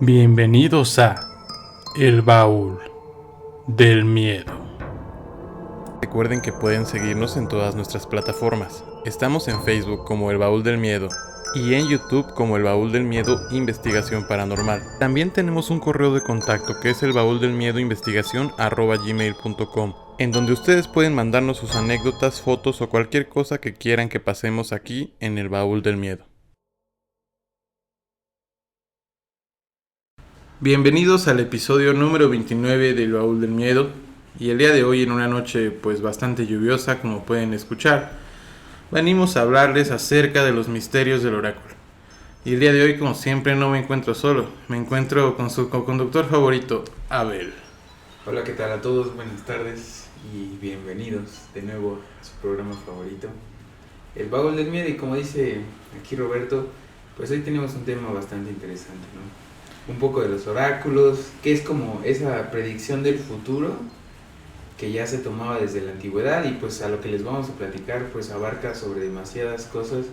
Bienvenidos a El Baúl del Miedo. Recuerden que pueden seguirnos en todas nuestras plataformas. Estamos en Facebook como El Baúl del Miedo y en YouTube como El Baúl del Miedo Investigación Paranormal. También tenemos un correo de contacto que es elbauldelmiedoinvestigacion@gmail.com, en donde ustedes pueden mandarnos sus anécdotas, fotos o cualquier cosa que quieran que pasemos aquí en El Baúl del Miedo. Bienvenidos al episodio número 29 del Baúl del Miedo. Y el día de hoy, en una noche pues bastante lluviosa, como pueden escuchar, venimos a hablarles acerca de los misterios del oráculo. Y el día de hoy, como siempre, no me encuentro solo, me encuentro con su co-conductor favorito, Abel. Hola, ¿qué tal a todos? Buenas tardes y bienvenidos de nuevo a su programa favorito, El Baúl del Miedo. Y como dice aquí Roberto, pues hoy tenemos un tema bastante interesante, ¿no? Un poco de los oráculos, que es como esa predicción del futuro que ya se tomaba desde la antigüedad, y pues a lo que les vamos a platicar pues abarca sobre demasiadas cosas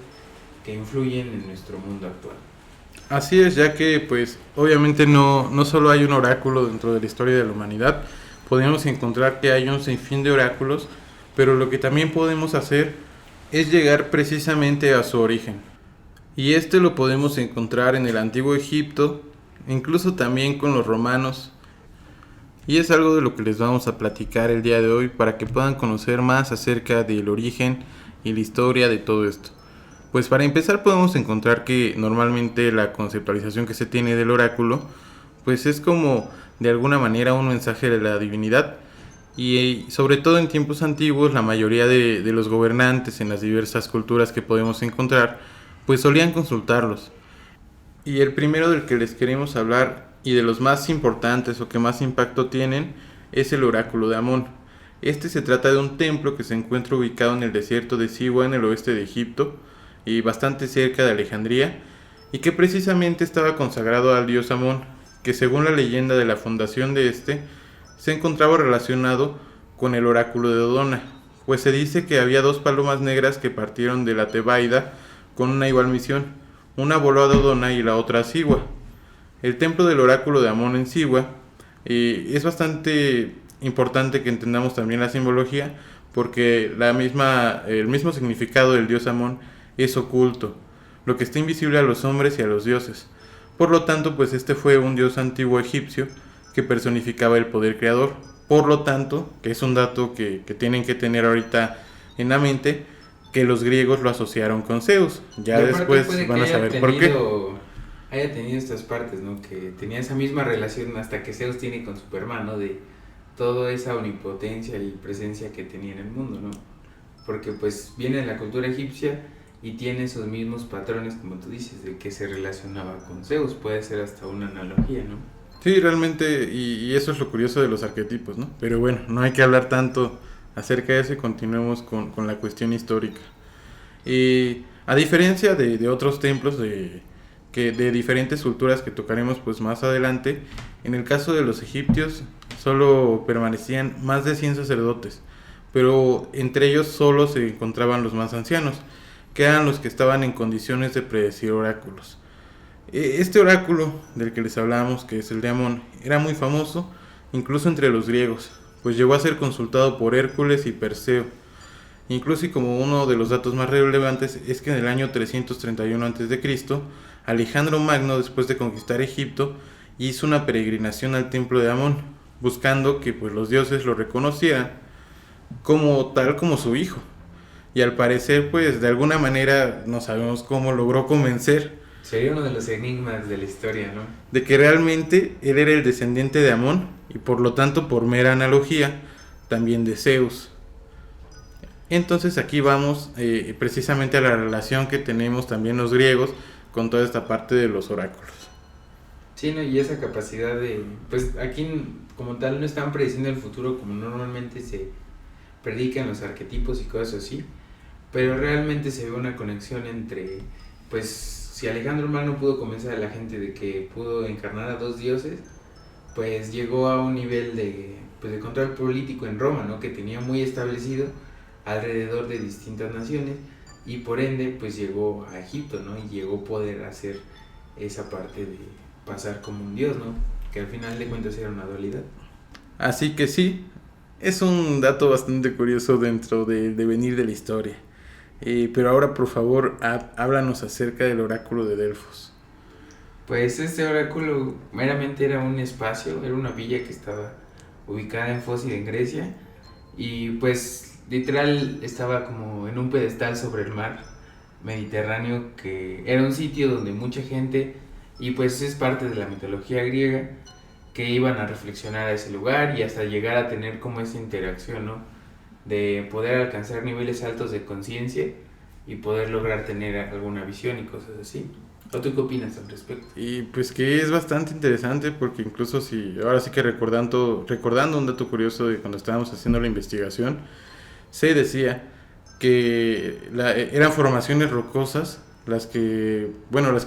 que influyen en nuestro mundo actual. Así es, ya que pues obviamente no solo hay un oráculo dentro de la historia de la humanidad, podemos encontrar que hay un sinfín de oráculos, pero lo que también podemos hacer es llegar precisamente a su origen. Y este lo podemos encontrar en el antiguo Egipto, incluso también con los romanos. Y es algo de lo que les vamos a platicar el día de hoy para que puedan conocer más acerca del origen y la historia de todo esto. Pues para empezar podemos encontrar que normalmente la conceptualización que se tiene del oráculo pues es como de alguna manera un mensaje de la divinidad, y sobre todo en tiempos antiguos la mayoría de los gobernantes en las diversas culturas que podemos encontrar pues solían consultarlos. Y el primero del que les queremos hablar y de los más importantes o que más impacto tienen es el oráculo de Amón. Este se trata de un templo que se encuentra ubicado en el desierto de Siwa, en el oeste de Egipto y bastante cerca de Alejandría, y que precisamente estaba consagrado al dios Amón, que según la leyenda de la fundación de este se encontraba relacionado con el oráculo de Dodona, pues se dice que había dos palomas negras que partieron de la Tebaida con una igual misión. Una voló a Dodona y la otra a Siwa. El templo del oráculo de Amón en Siwa es bastante importante que entendamos también la simbología, porque el mismo significado del dios Amón es oculto, lo que está invisible a los hombres y a los dioses. Por lo tanto, pues este fue un dios antiguo egipcio que personificaba el poder creador. Por lo tanto, que es un dato que tienen que tener ahorita en la mente, que los griegos lo asociaron con Zeus. Ya después van a saber por qué. Haya tenido estas partes, ¿no? Que tenía esa misma relación hasta que Zeus tiene con Superman, ¿no? De toda esa omnipotencia y presencia que tenía en el mundo, ¿no? Porque pues viene de la cultura egipcia y tiene esos mismos patrones, como tú dices, de que se relacionaba con Zeus. Puede ser hasta una analogía, ¿no? Sí, realmente, y eso es lo curioso de los arquetipos, ¿no? Pero bueno, no hay que hablar tanto acerca de eso y continuemos con la cuestión histórica. Y a diferencia de otros templos de diferentes culturas que tocaremos pues más adelante, en el caso de los egipcios solo permanecían más de 100 sacerdotes, pero entre ellos solo se encontraban los más ancianos, que eran los que estaban en condiciones de predecir oráculos. Este oráculo del que les hablábamos, que es el de Amón, era muy famoso incluso entre los griegos, pues llegó a ser consultado por Hércules y Perseo. Incluso, y como uno de los datos más relevantes, es que en el año 331 a.C., Alejandro Magno, después de conquistar Egipto, hizo una peregrinación al templo de Amón, buscando que pues los dioses lo reconocieran como tal como su hijo. Y al parecer pues de alguna manera no sabemos cómo logró convencer. Sería uno de los enigmas de la historia, ¿no? De que realmente él era el descendiente de Amón y por lo tanto, por mera analogía, también de Zeus. Entonces aquí vamos precisamente a la relación que tenemos también los griegos con toda esta parte de los oráculos. Sí, ¿no? Y esa capacidad de... Pues aquí como tal no están prediciendo el futuro como normalmente se predican los arquetipos y cosas así, pero realmente se ve una conexión entre... Pues si Alejandro Magno pudo convencer a la gente de que pudo encarnar a dos dioses, pues llegó a un nivel de control político en Roma, ¿no? Que tenía muy establecido alrededor de distintas naciones, y por ende pues llegó a Egipto, ¿no? Y llegó a poder hacer esa parte pasar como un dios, ¿no? Que al final de cuentas era una dualidad. Así que sí, es un dato bastante curioso dentro del devenir de la historia. Pero ahora, por favor, háblanos acerca del oráculo de Delfos. Pues este oráculo meramente era un espacio, era una villa que estaba ubicada en Fócil, en Grecia, y pues literal estaba como en un pedestal sobre el mar Mediterráneo, que era un sitio donde mucha gente, y pues es parte de la mitología griega, que iban a reflexionar a ese lugar y hasta llegar a tener como esa interacción, ¿no? De poder alcanzar niveles altos de conciencia y poder lograr tener alguna visión y cosas así. ¿O tú qué opinas al respecto? Y pues que es bastante interesante porque incluso si, ahora sí que recordando un dato curioso de cuando estábamos haciendo la investigación, se decía que eran formaciones rocosas las que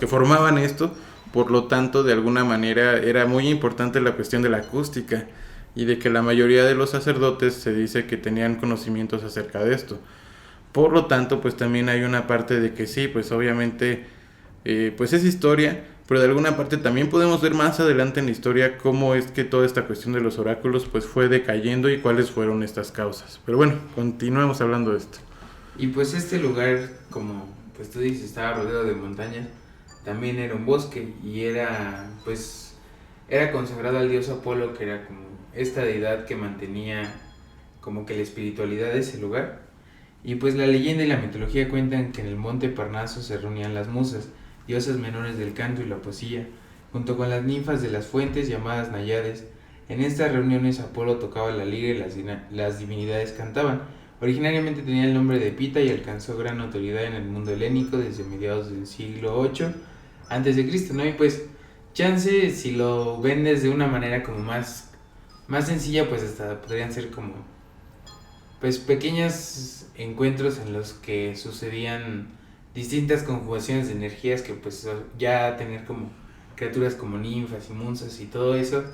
formaban esto, por lo tanto de alguna manera era muy importante la cuestión de la acústica y de que la mayoría de los sacerdotes se dice que tenían conocimientos acerca de esto. Por lo tanto, pues también hay una parte de que sí, pues obviamente pues es historia, pero de alguna parte también podemos ver más adelante en la historia cómo es que toda esta cuestión de los oráculos pues fue decayendo y cuáles fueron estas causas. Pero bueno, continuemos hablando de esto. Y pues este lugar, como pues tú dices, estaba rodeado de montañas, también era un bosque y era consagrado al dios Apolo, que era como esta deidad que mantenía como que la espiritualidad de ese lugar. Y pues la leyenda y la mitología cuentan que en el monte Parnaso se reunían las musas, diosas menores del canto y la poesía, junto con las ninfas de las fuentes llamadas Náyades. En estas reuniones Apolo tocaba la lira y las divinidades cantaban. Originariamente tenía el nombre de Pita y alcanzó gran notoriedad en el mundo helénico desde mediados del siglo VIII a.C., ¿no? Y pues chance, si lo vendes de una manera como más sencilla, pues hasta podrían ser como pues pequeños encuentros en los que sucedían distintas conjugaciones de energías, que pues ya tener como criaturas como ninfas y musas y todo eso.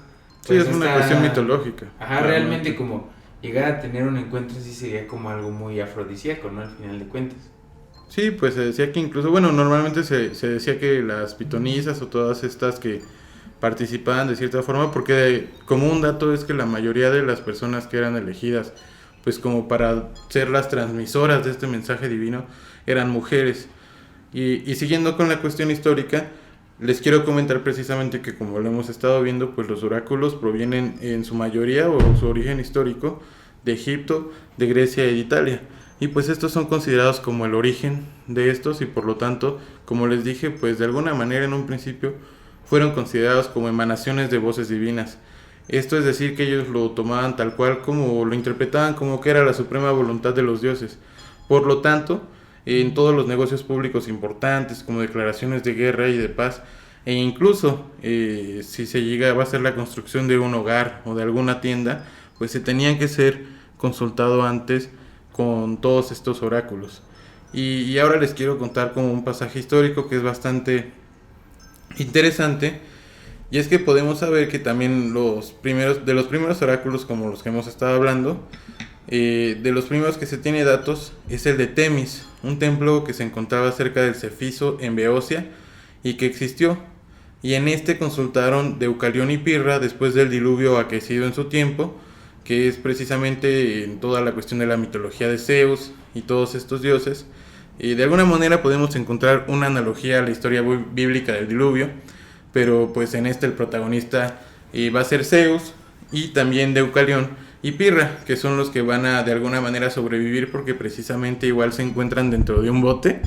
Pues sí, es una cuestión mitológica. Ajá, realmente como llegar a tener un encuentro sí sería como algo muy afrodisíaco, ¿no? Al final de cuentas. Sí, pues se decía que incluso, bueno, normalmente se decía que las pitonisas o todas estas que participaban de cierta forma, porque como un dato es que la mayoría de las personas que eran elegidas pues como para ser las transmisoras de este mensaje divino, eran mujeres. Y siguiendo con la cuestión histórica, les quiero comentar precisamente que como lo hemos estado viendo, pues los oráculos provienen en su mayoría o su origen histórico de Egipto, de Grecia y de Italia. Y pues estos son considerados como el origen de estos y por lo tanto, como les dije, pues de alguna manera en un principio fueron considerados como emanaciones de voces divinas. Esto es decir, que ellos lo tomaban tal cual como lo interpretaban como que era la suprema voluntad de los dioses. Por lo tanto, en todos los negocios públicos importantes, como declaraciones de guerra y de paz, e incluso si se llegaba a hacer la construcción de un hogar o de alguna tienda, pues se tenían que ser consultado antes con todos estos oráculos. Y ahora les quiero contar como un pasaje histórico que es bastante interesante. Y es que podemos saber que también de los primeros oráculos, como los que hemos estado hablando, de los primeros que se tiene datos es el de Temis, un templo que se encontraba cerca del Cefiso en Beocia y que existió. Y en este consultaron Deucalión y Pirra después del diluvio aquecido en su tiempo, que es precisamente en toda la cuestión de la mitología de Zeus y todos estos dioses. Y de alguna manera podemos encontrar una analogía a la historia bíblica del diluvio, pero pues en el protagonista va a ser Zeus y también Deucalión y Pirra, que son los que van a de alguna manera sobrevivir porque precisamente igual se encuentran dentro de un bote.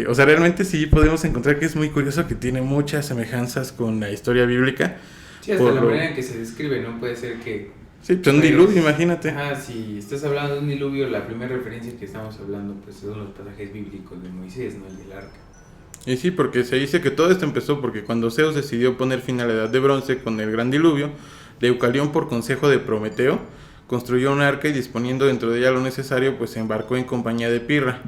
O sea, realmente sí podemos encontrar que es muy curioso, que tiene muchas semejanzas con la historia bíblica. Sí, hasta la manera en que se describe, ¿no? Puede ser que... Sí, pues un diluvio, imagínate. Si estás hablando de un diluvio, la primera referencia que estamos hablando pues son los pasajes bíblicos de Moisés, ¿no? El del arca. Y sí, porque se dice que todo esto empezó porque cuando Zeus decidió poner fin a la edad de bronce con el gran diluvio, Deucalión, por consejo de Prometeo, construyó un arca y disponiendo dentro de ella lo necesario, pues se embarcó en compañía de Pirra.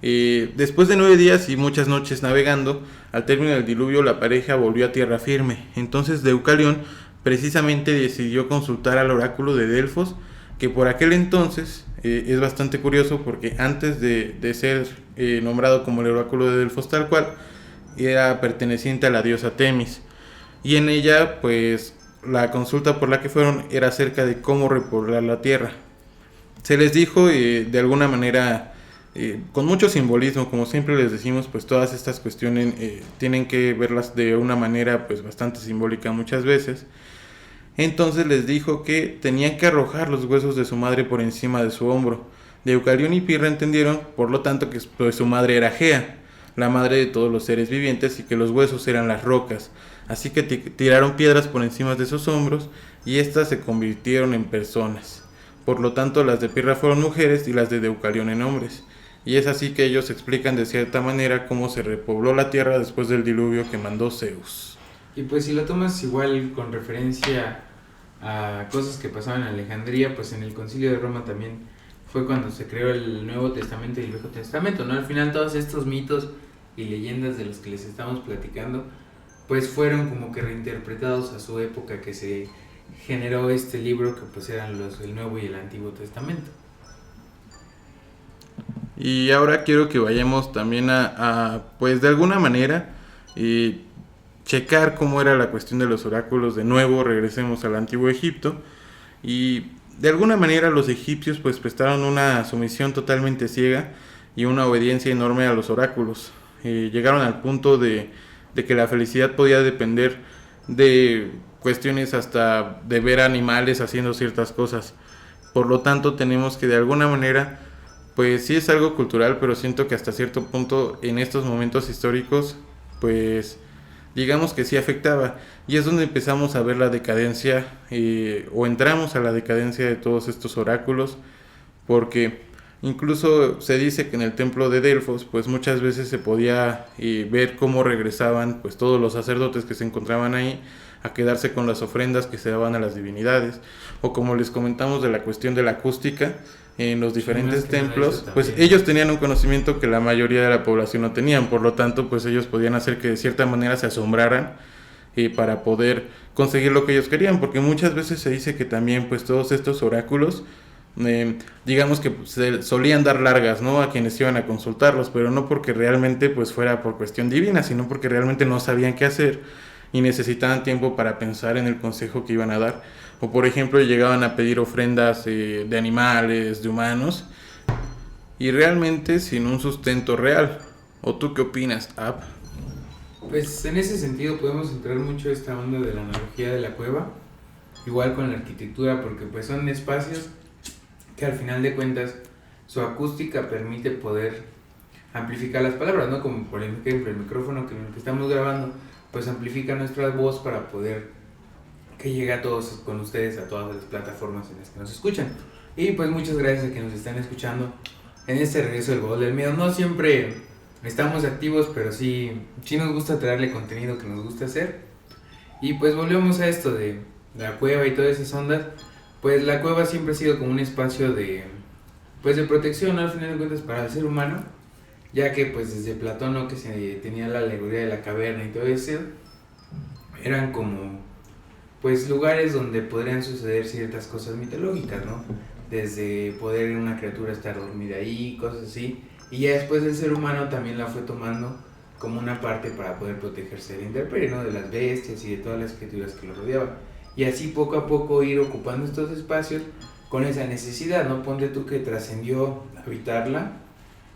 Después de 9 días y muchas noches navegando, al término del diluvio la pareja volvió a tierra firme. Entonces Deucalión precisamente decidió consultar al oráculo de Delfos, que por aquel entonces es bastante curioso porque antes de ser nombrado como el oráculo de Delfos tal cual, era perteneciente a la diosa Temis. y en ella pues la consulta por la que fueron era acerca de cómo repoblar la tierra. Se les dijo de alguna manera, con mucho simbolismo, como siempre les decimos, pues todas estas cuestiones tienen que verlas de una manera pues bastante simbólica muchas veces. Entonces les dijo que tenían que arrojar los huesos de su madre por encima de su hombro. Deucalión y Pirra entendieron, por lo tanto, que pues, su madre era Gea, la madre de todos los seres vivientes, y que los huesos eran las rocas. Así que tiraron piedras por encima de sus hombros y éstas se convirtieron en personas. Por lo tanto, las de Pirra fueron mujeres y las de Deucalión en hombres. Y es así que ellos explican de cierta manera cómo se repobló la tierra después del diluvio que mandó Zeus. Y pues si lo tomas igual con referencia a cosas que pasaban en Alejandría, pues en el Concilio de Roma también fue cuando se creó el Nuevo Testamento y el Viejo Testamento, ¿no? Al final todos estos mitos y leyendas de los que les estamos platicando, pues fueron como que reinterpretados a su época que se generó este libro que pues eran el Nuevo y el Antiguo Testamento. Y ahora quiero que vayamos también pues de alguna manera, checar cómo era la cuestión de los oráculos. De nuevo regresemos al antiguo Egipto, y de alguna manera los egipcios pues prestaron una sumisión totalmente ciega y una obediencia enorme a los oráculos. Llegaron al punto de que la felicidad podía depender de cuestiones hasta de ver animales haciendo ciertas cosas. Por lo tanto tenemos que de alguna manera, pues sí es algo cultural, pero siento que hasta cierto punto en estos momentos históricos pues digamos que sí afectaba, y es donde empezamos a ver la decadencia, o entramos a la decadencia de todos estos oráculos, porque incluso se dice que en el templo de Delfos pues muchas veces se podía ver cómo regresaban pues todos los sacerdotes que se encontraban ahí a quedarse con las ofrendas que se daban a las divinidades, o como les comentamos de la cuestión de la acústica en los diferentes templos, pues ellos tenían un conocimiento que la mayoría de la población no tenían. Por lo tanto pues ellos podían hacer que de cierta manera se asombraran para poder conseguir lo que ellos querían, porque muchas veces se dice que también pues todos estos oráculos digamos que se solían dar largas, ¿no?, a quienes iban a consultarlos, pero no porque realmente pues fuera por cuestión divina, sino porque realmente no sabían qué hacer y necesitaban tiempo para pensar en el consejo que iban a dar. O por ejemplo llegaban a pedir ofrendas de animales, de humanos, y realmente sin un sustento real. ¿O tú qué opinas, Ab? Pues en ese sentido podemos entrar mucho a esta onda de la analogía de la cueva, igual con la arquitectura, porque pues son espacios que al final de cuentas su acústica permite poder amplificar las palabras, ¿no? Como por ejemplo el micrófono que estamos grabando, pues amplifica nuestra voz para poder que llegue a todos con ustedes, a todas las plataformas en las que nos escuchan. Y pues muchas gracias a que nos están escuchando en este regreso del Baúl del Miedo. No siempre estamos activos, pero sí nos gusta traerle contenido que nos gusta hacer. Y pues volvemos a esto de la cueva y todas esas ondas. Pues la cueva siempre ha sido como un espacio de protección, ¿no?, al final de cuentas para el ser humano, ya que pues desde Platón, ¿no?, que se tenía la alegoría de la caverna y todo eso, eran como pues lugares donde podrían suceder ciertas cosas mitológicas, ¿no? Desde poder una criatura estar dormida ahí, cosas así, y ya después el ser humano también la fue tomando como una parte para poder protegerse de la intemperie, ¿no?, de las bestias y de todas las criaturas que lo rodeaban, y así poco a poco ir ocupando estos espacios con esa necesidad, ¿no? Ponte tú que trascendió habitarla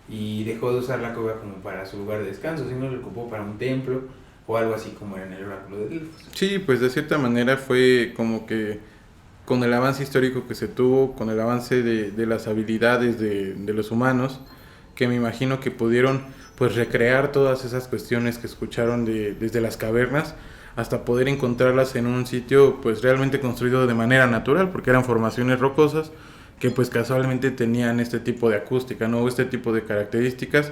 y dejó de usar la cueva como para su lugar de descanso, sino lo ocupó para un templo o algo así como era en el oráculo de Delfos. Sí, pues de cierta manera fue como que con el avance histórico que se tuvo, con el avance de las habilidades de los humanos, que me imagino que pudieron pues recrear todas esas cuestiones que escucharon desde las cavernas, hasta poder encontrarlas en un sitio pues realmente construido de manera natural, porque eran formaciones rocosas que pues casualmente tenían este tipo de acústica, ¿no?, este tipo de características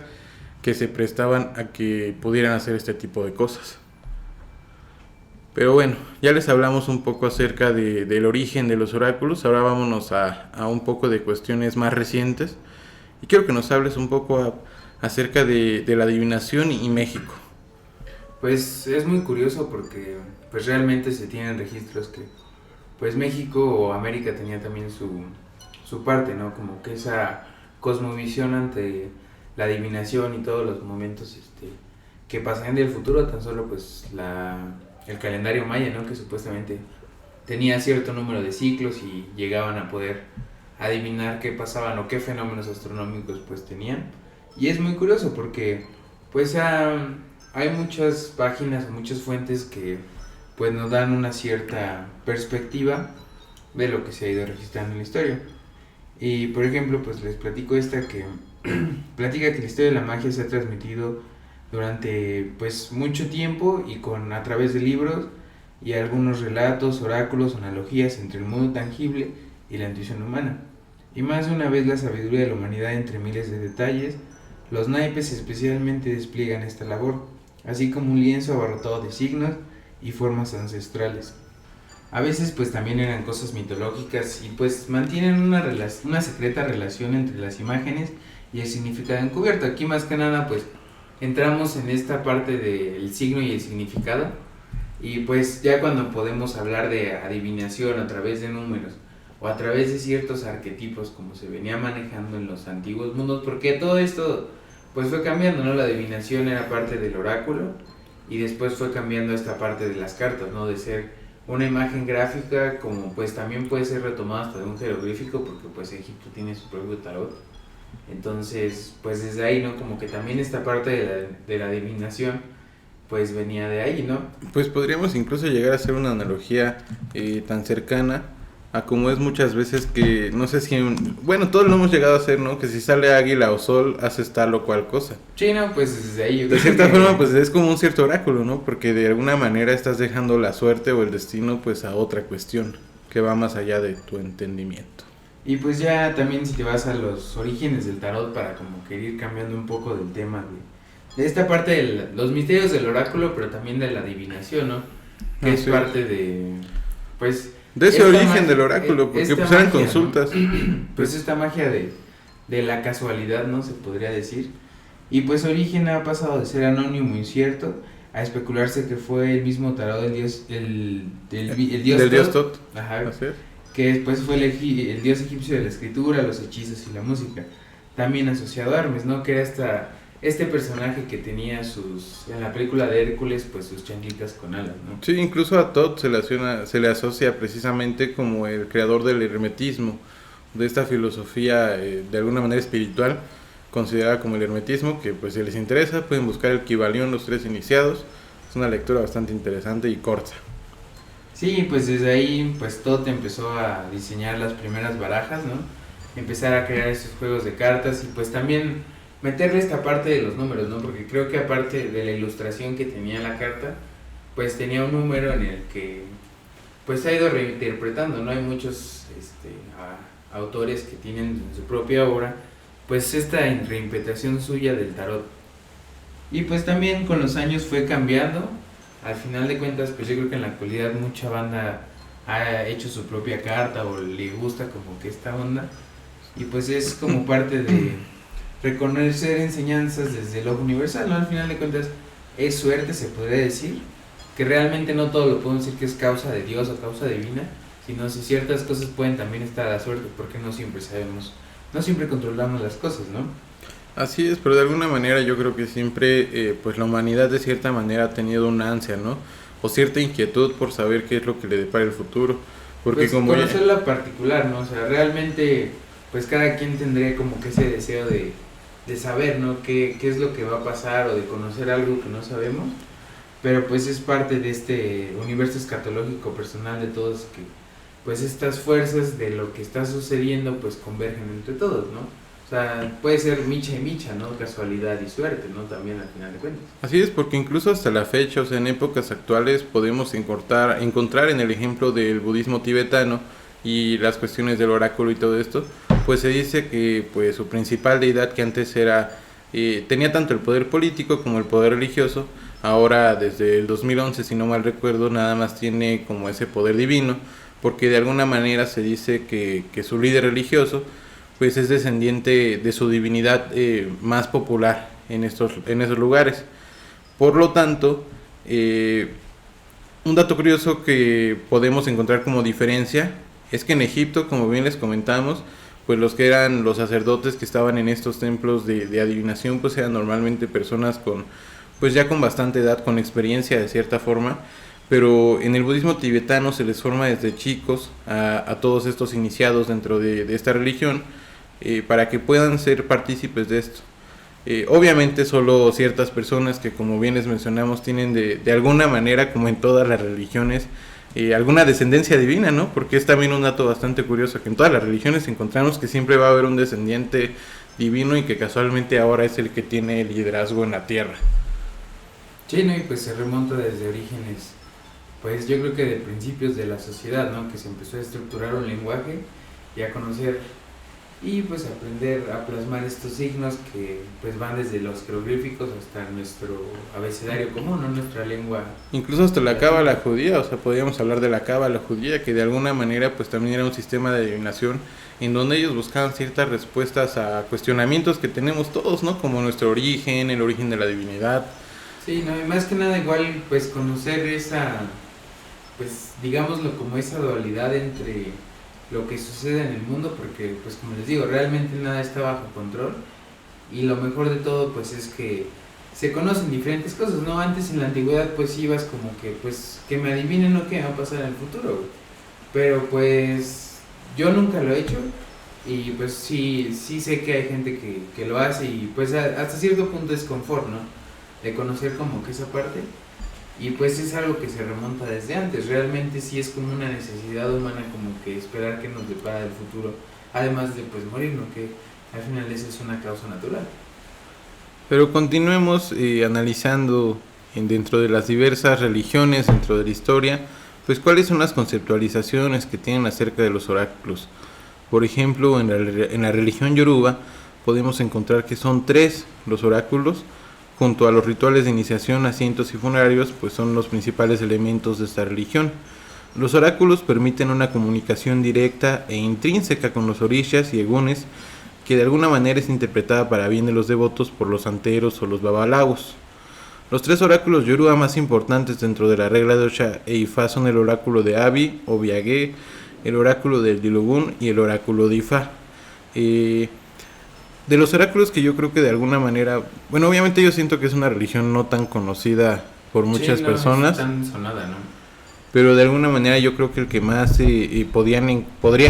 que se prestaban a que pudieran hacer este tipo de cosas. Pero bueno, ya les hablamos un poco acerca del origen de los oráculos. Ahora vámonos a un poco de cuestiones más recientes, y quiero que nos hables un poco acerca de la adivinación y México. Pues es muy curioso porque pues realmente se tienen registros que pues México o América tenía también su parte, ¿no? Como que esa cosmovisión ante la adivinación y todos los momentos que pasarían del futuro, tan solo pues el calendario maya, ¿no? Que supuestamente tenía cierto número de ciclos y llegaban a poder adivinar qué pasaban o qué fenómenos astronómicos pues tenían. Y es muy curioso porque pues hay muchas páginas o muchas fuentes que pues nos dan una cierta perspectiva de lo que se ha ido registrando en la historia. Y por ejemplo, pues les platico esta que platica que la historia de la magia se ha transmitido durante pues mucho tiempo y a través de libros y algunos relatos, oráculos, analogías entre el mundo tangible y la intuición humana. Y más de una vez la sabiduría de la humanidad entre miles de detalles, los naipes especialmente despliegan esta labor, así como un lienzo abarrotado de signos y formas ancestrales. A veces pues también eran cosas mitológicas y pues mantienen una secreta relación entre las imágenes y el significado encubierto. Aquí más que nada pues entramos en esta parte del signo y el significado y pues ya cuando podemos hablar de adivinación a través de números o a través de ciertos arquetipos como se venía manejando en los antiguos mundos, porque todo esto pues fue cambiando, ¿no? La adivinación era parte del oráculo y después fue cambiando esta parte de las cartas, ¿no? De ser una imagen gráfica como pues también puede ser retomada hasta de un jeroglífico porque pues Egipto tiene su propio tarot. Entonces pues desde ahí, ¿no? Como que también esta parte de la adivinación pues venía de ahí, ¿no? Pues podríamos incluso llegar a hacer una analogía tan cercana a como es muchas veces que, no sé si, bueno, todos lo hemos llegado a hacer, ¿no? Que si sale águila o sol, haces tal o cual cosa. Sí, no, pues desde ahí. De cierta forma, pues es como un cierto oráculo, ¿no? Porque de alguna manera estás dejando la suerte o el destino, pues a otra cuestión que va más allá de tu entendimiento. Y pues ya también si te vas a los orígenes del tarot para como que ir cambiando un poco del tema de esta parte de los misterios del oráculo, pero también de la adivinación, ¿no? Que es parte de, pues... De ese origen del oráculo, porque pues eran consultas. ¿No? Pues esta magia de la casualidad, ¿no? Se podría decir. Y pues origen ha pasado de ser anónimo e incierto a especularse que fue el mismo tarot del dios, el dios Tot. Ajá. Que después fue el dios egipcio de la escritura, los hechizos y la música. También asociado a Hermes, ¿no? Que era este personaje que tenía en la película de Hércules, pues sus changuitas con alas, ¿no? Sí, incluso a Tot se le asocia precisamente como el creador del hermetismo, de esta filosofía de alguna manera espiritual, considerada como el hermetismo, que pues si les interesa pueden buscar el Kybalión, los tres iniciados. Es una lectura bastante interesante y corta. Sí, pues desde ahí pues Tot empezó a diseñar las primeras barajas, ¿no? Empezar a crear estos juegos de cartas y pues también meterle esta parte de los números, ¿no? Porque creo que aparte de la ilustración que tenía la carta, pues tenía un número en el que pues se ha ido reinterpretando, ¿no? Hay muchos autores que tienen en su propia obra pues esta reinterpretación suya del tarot. Y pues también con los años fue cambiando. Al final de cuentas, pues yo creo que en la actualidad mucha banda ha hecho su propia carta o le gusta como que esta onda. Y pues es como parte de reconocer enseñanzas desde lo universal, ¿no? Al final de cuentas es suerte, se podría decir, que realmente no todo lo podemos decir que es causa de Dios o causa divina, sino si ciertas cosas pueden también estar a la suerte, porque no siempre sabemos, no siempre controlamos las cosas, ¿no? Así es, pero de alguna manera yo creo que siempre pues la humanidad de cierta manera ha tenido una ansia, ¿no? O cierta inquietud por saber qué es lo que le depara el futuro, porque pues como conocer lo particular, ¿no? O sea, realmente pues cada quien tendría como que ese deseo de saber, ¿no? Qué es lo que va a pasar o de conocer algo que no sabemos, pero pues es parte de este universo escatológico personal de todos que pues estas fuerzas de lo que está sucediendo pues convergen entre todos, ¿no? O sea, puede ser micha y micha, ¿no? Casualidad y suerte, ¿no? También al final de cuentas. Así es, porque incluso hasta la fecha, o sea, en épocas actuales podemos encontrar en el ejemplo del budismo tibetano y las cuestiones del oráculo y todo esto, pues se dice que pues su principal deidad, que antes tenía tanto el poder político como el poder religioso, ahora desde el 2011, si no mal recuerdo, nada más tiene como ese poder divino, porque de alguna manera se dice que su líder religioso pues es descendiente de su divinidad más popular en esos lugares. Por lo tanto, un dato curioso que podemos encontrar como diferencia es que en Egipto, como bien les comentamos, pues los que eran los sacerdotes que estaban en estos templos de adivinación, pues eran normalmente personas con, pues ya con bastante edad, con experiencia de cierta forma, pero en el budismo tibetano se les forma desde chicos a todos estos iniciados dentro de esta religión, para que puedan ser partícipes de esto. Obviamente solo ciertas personas que, como bien les mencionamos, tienen de alguna manera, como en todas las religiones, alguna descendencia divina, ¿no? Porque es también un dato bastante curioso, que en todas las religiones encontramos que siempre va a haber un descendiente divino y que casualmente ahora es el que tiene el liderazgo en la tierra. Sí, ¿no? Y pues se remonta desde orígenes, pues yo creo que de principios de la sociedad, ¿no? Que se empezó a estructurar un lenguaje y a conocer y pues aprender a plasmar estos signos que pues van desde los jeroglíficos hasta nuestro abecedario común, ¿no? Nuestra lengua. Incluso hasta la cábala judía, o sea, podríamos hablar de la cábala judía, que de alguna manera pues también era un sistema de adivinación en donde ellos buscaban ciertas respuestas a cuestionamientos que tenemos todos, ¿no? Como nuestro origen, el origen de la divinidad. Sí, no, y más que nada igual pues conocer esa, pues digámoslo como esa dualidad entre lo que sucede en el mundo, porque pues como les digo, realmente nada está bajo control y lo mejor de todo pues es que se conocen diferentes cosas, ¿no? Antes en la antigüedad pues ibas como que pues que me adivinen lo que va a pasar en el futuro, güey. Pero pues yo nunca lo he hecho y pues sí sé que hay gente que lo hace y pues hasta cierto punto es confort, ¿no? De conocer como que esa parte. Y pues es algo que se remonta desde antes, realmente sí es como una necesidad humana como que esperar que nos depara el futuro, además de pues morir, ¿no? Que al final eso es una causa natural. Pero continuemos analizando dentro de las diversas religiones, dentro de la historia, pues cuáles son las conceptualizaciones que tienen acerca de los oráculos. Por ejemplo, en la religión yoruba podemos encontrar que son 3 los oráculos. Junto a los rituales de iniciación, asientos y funerarios, pues son los principales elementos de esta religión. Los oráculos permiten una comunicación directa e intrínseca con los orishas y egunes, que de alguna manera es interpretada para bien de los devotos por los santeros o los babalawos. Los 3 oráculos yoruba más importantes dentro de la regla de Osha e Ifá son el oráculo de Abi, Obiage, el oráculo del Dilogun y el oráculo de Ifá. De los oráculos que yo creo que de alguna manera, bueno, obviamente yo siento que es una religión no tan conocida por muchas personas, no es tan sonada, ¿no? pero de alguna manera yo creo que el que más podrían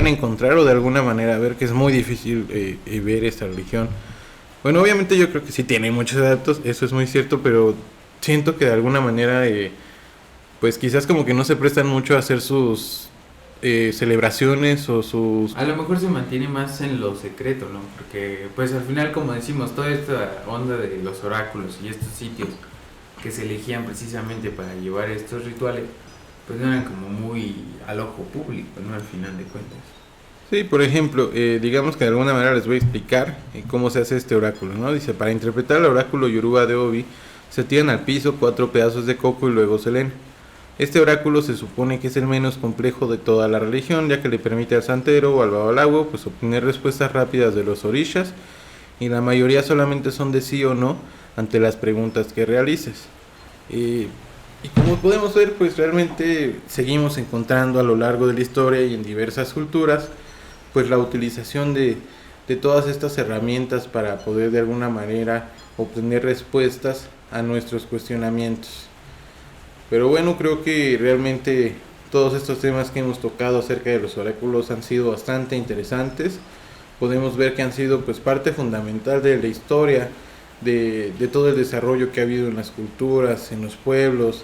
encontrar, o de alguna manera ver, que es muy difícil ver esta religión. Bueno, obviamente yo creo que sí tiene muchos adeptos, eso es muy cierto, pero siento que de alguna manera pues quizás como que no se prestan mucho a hacer sus celebraciones o sus... A lo mejor se mantiene más en lo secreto, ¿no? Porque pues al final, como decimos, toda esta onda de los oráculos y estos sitios que se elegían precisamente para llevar estos rituales, pues no eran como muy al ojo público, ¿no? Al final de cuentas. Sí, por ejemplo, digamos que de alguna manera les voy a explicar cómo se hace este oráculo, ¿no? Dice, para interpretar el oráculo yoruba de Obi, se tiran al piso 4 pedazos de coco y luego se leen. Este oráculo se supone que es el menos complejo de toda la religión, ya que le permite al santero o al babalawo pues obtener respuestas rápidas de los orishas, y la mayoría solamente son de sí o no ante las preguntas que realices. Y como podemos ver, pues realmente seguimos encontrando a lo largo de la historia y en diversas culturas pues la utilización de todas estas herramientas para poder de alguna manera obtener respuestas a nuestros cuestionamientos. Pero bueno, creo que realmente todos estos temas que hemos tocado acerca de los oráculos han sido bastante interesantes. Podemos ver que han sido pues parte fundamental de la historia, de todo el desarrollo que ha habido en las culturas, en los pueblos,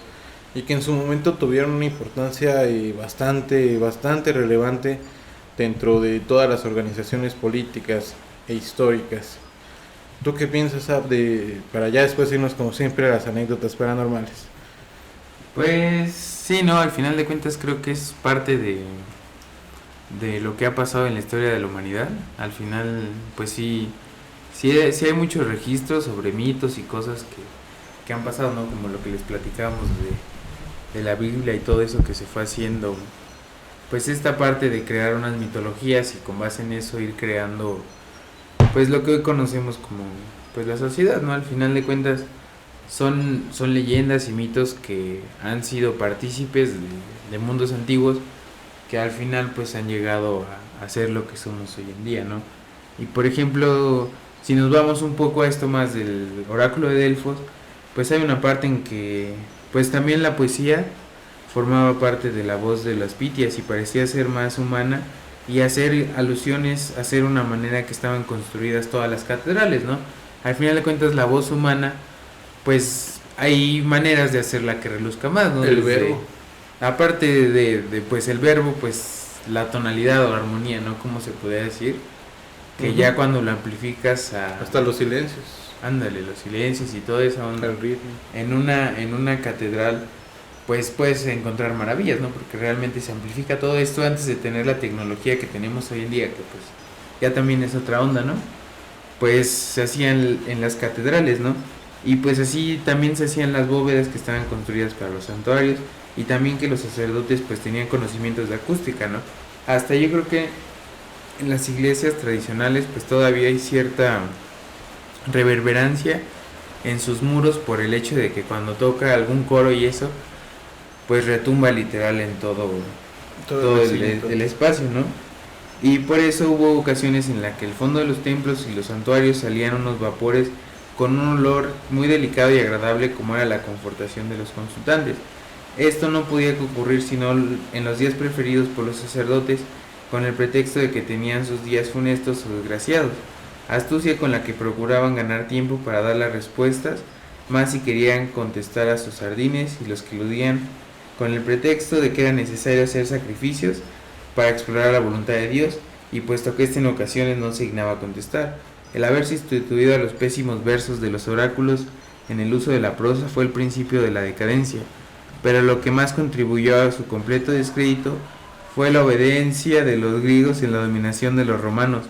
y que en su momento tuvieron una importancia bastante relevante dentro de todas las organizaciones políticas e históricas. ¿Tú qué piensas, Ab, para ya después irnos como siempre a las anécdotas paranormales? Pues sí, no, al final de cuentas creo que es parte de lo que ha pasado en la historia de la humanidad. Al final, pues sí hay muchos registros sobre mitos y cosas que han pasado, ¿no? Como lo que les platicábamos de la Biblia y todo eso que se fue haciendo. Pues esta parte de crear unas mitologías y con base en eso ir creando pues lo que hoy conocemos como pues la sociedad, ¿no? Al final de cuentas son leyendas y mitos que han sido partícipes de mundos antiguos que al final pues han llegado a ser lo que somos hoy en día, ¿no? Y por ejemplo, si nos vamos un poco a esto más del oráculo de Delfos, pues hay una parte en que pues también la poesía formaba parte de la voz de las pitias y parecía ser más humana y hacer alusiones, hacer una manera que estaban construidas todas las catedrales, ¿no? Al final de cuentas la voz humana, pues hay maneras de hacerla que reluzca más, ¿no? El verbo. Aparte de pues el verbo, pues la tonalidad o la armonía, ¿no? Como se podría decir, que ya cuando lo amplificas hasta los silencios. Ándale, los silencios y toda esa onda. El ritmo. En una catedral, pues puedes encontrar maravillas, ¿no? Porque realmente se amplifica todo esto antes de tener la tecnología que tenemos hoy en día, que pues ya también es otra onda, ¿no? Pues se hacían en las catedrales, ¿no? Y pues así también se hacían las bóvedas que estaban construidas para los santuarios y también que los sacerdotes pues tenían conocimientos de acústica, ¿no? Hasta yo creo que en las iglesias tradicionales pues todavía hay cierta reverberancia en sus muros por el hecho de que cuando toca algún coro y eso pues retumba literal en todo el espacio, ¿no? Y por eso hubo ocasiones en las que el fondo de los templos y los santuarios salían unos vapores con un olor muy delicado y agradable como era la confortación de los consultantes. Esto no podía ocurrir sino en los días preferidos por los sacerdotes con el pretexto de que tenían sus días funestos o desgraciados, astucia con la que procuraban ganar tiempo para dar las respuestas, más si querían contestar a sus ardines y los que eludían con el pretexto de que era necesario hacer sacrificios para explorar la voluntad de Dios, y puesto que éste en ocasiones no se dignaba contestar. El haber sustituido a los pésimos versos de los oráculos en el uso de la prosa fue el principio de la decadencia, pero lo que más contribuyó a su completo descrédito fue la obediencia de los griegos en la dominación de los romanos,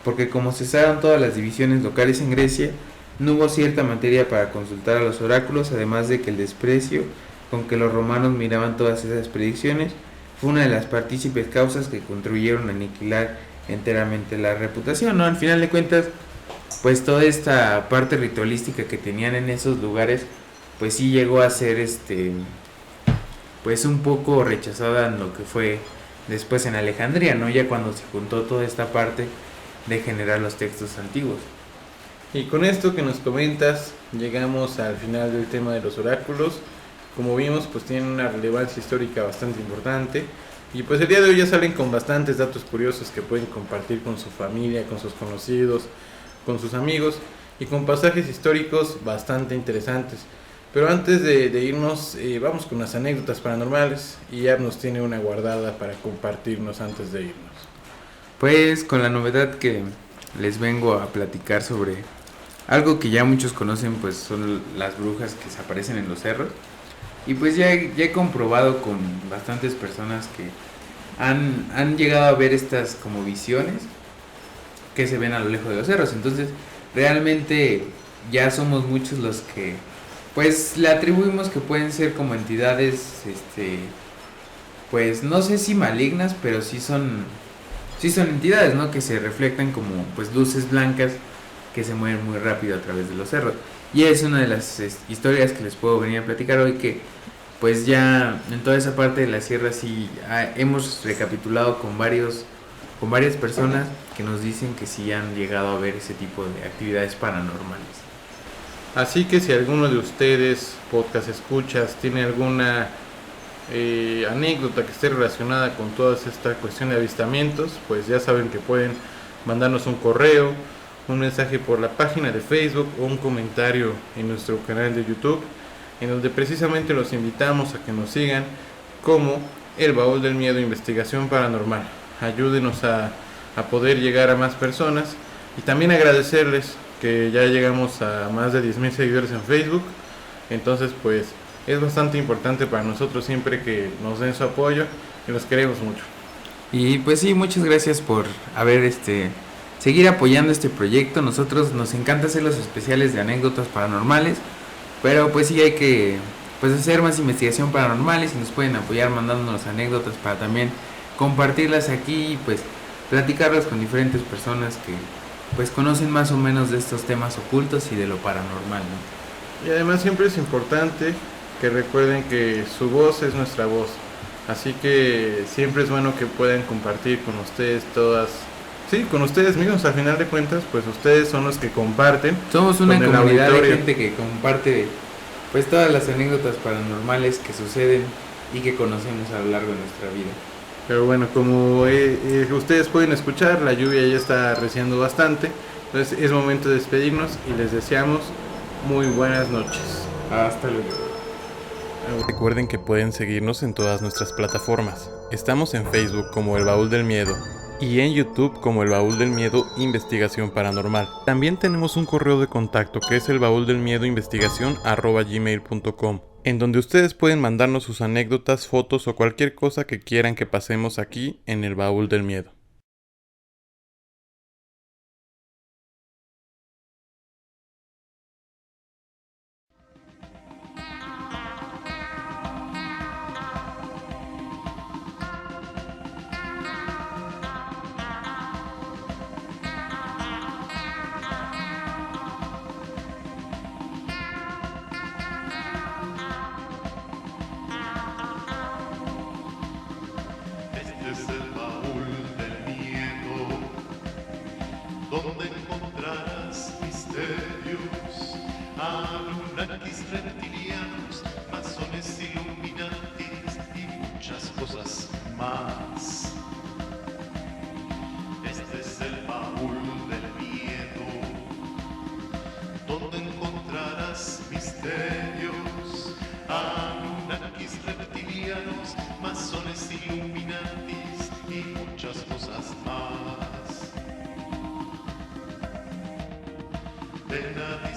porque como cesaron todas las divisiones locales en Grecia, no hubo cierta materia para consultar a los oráculos, además de que el desprecio con que los romanos miraban todas esas predicciones fue una de las partícipes causas que contribuyeron a aniquilar enteramente la reputación, ¿no? Al final de cuentas, pues toda esta parte ritualística que tenían en esos lugares, pues sí llegó a ser pues un poco rechazada en lo que fue después en Alejandría, ¿no? Ya cuando se juntó toda esta parte de generar los textos antiguos. Y con esto que nos comentas, llegamos al final del tema de los oráculos. Como vimos, pues tienen una relevancia histórica bastante importante. Y pues el día de hoy ya salen con bastantes datos curiosos que pueden compartir con su familia, con sus conocidos, con sus amigos y con pasajes históricos bastante interesantes. Pero antes de irnos, vamos con las anécdotas paranormales y ya nos tiene una guardada para compartirnos antes de irnos. Pues con la novedad que les vengo a platicar sobre algo que ya muchos conocen, pues son las brujas que se aparecen en los cerros. Y pues ya he comprobado con bastantes personas que han llegado a ver estas como visiones que se ven a lo lejos de los cerros. Entonces realmente ya somos muchos los que pues le atribuimos que pueden ser como entidades, pues no sé si malignas, pero sí son entidades, ¿no? Que se reflejan como pues luces blancas que se mueven muy rápido a través de los cerros. Y es una de las historias que les puedo venir a platicar hoy, que pues ya en toda esa parte de la sierra sí hemos recapitulado con varias personas que nos dicen que sí han llegado a ver ese tipo de actividades paranormales. Así que si alguno de ustedes, podcast escuchas, tiene alguna anécdota que esté relacionada con toda esta cuestión de avistamientos, pues ya saben que pueden mandarnos un correo, un mensaje por la página de Facebook o un comentario en nuestro canal de YouTube, en donde precisamente los invitamos a que nos sigan como El Baúl del Miedo Investigación Paranormal. Ayúdenos a poder llegar a más personas y también agradecerles que ya llegamos a más de 10,000 seguidores en Facebook. Entonces pues es bastante importante para nosotros siempre que nos den su apoyo y los queremos mucho. Y pues sí, muchas gracias por seguir apoyando este proyecto. Nosotros nos encanta hacer los especiales de anécdotas paranormales, pero pues sí hay que pues hacer más investigación paranormal, y si nos pueden apoyar mandándonos anécdotas para también compartirlas aquí y pues platicarlas con diferentes personas que pues conocen más o menos de estos temas ocultos y de lo paranormal, ¿no? Y además siempre es importante que recuerden que su voz es nuestra voz, así que siempre es bueno que puedan compartir con ustedes con ustedes mismos. Al final de cuentas, pues ustedes son los que comparten. Somos una comunidad de gente que comparte pues todas las anécdotas paranormales que suceden y que conocemos a lo largo de nuestra vida. Pero bueno, como ustedes pueden escuchar, la lluvia ya está arreciando bastante. Entonces es momento de despedirnos y les deseamos muy buenas noches. Hasta luego. Recuerden que pueden seguirnos en todas nuestras plataformas. Estamos en Facebook como El Baúl del Miedo y en YouTube como El Baúl del Miedo Investigación Paranormal. También tenemos un correo de contacto que es elbauldelmiedoinvestigacion@gmail.com, en donde ustedes pueden mandarnos sus anécdotas, fotos o cualquier cosa que quieran que pasemos aquí en El Baúl del Miedo. Este es el baúl del miedo, donde encontrarás misterios, anunnakis, reptilianos, masones, illuminatis y muchas cosas más. Este es el baúl del miedo, donde encontrarás misterios, anunnakis, reptilianos, masones, illuminatis y muchas cosas más. Ven a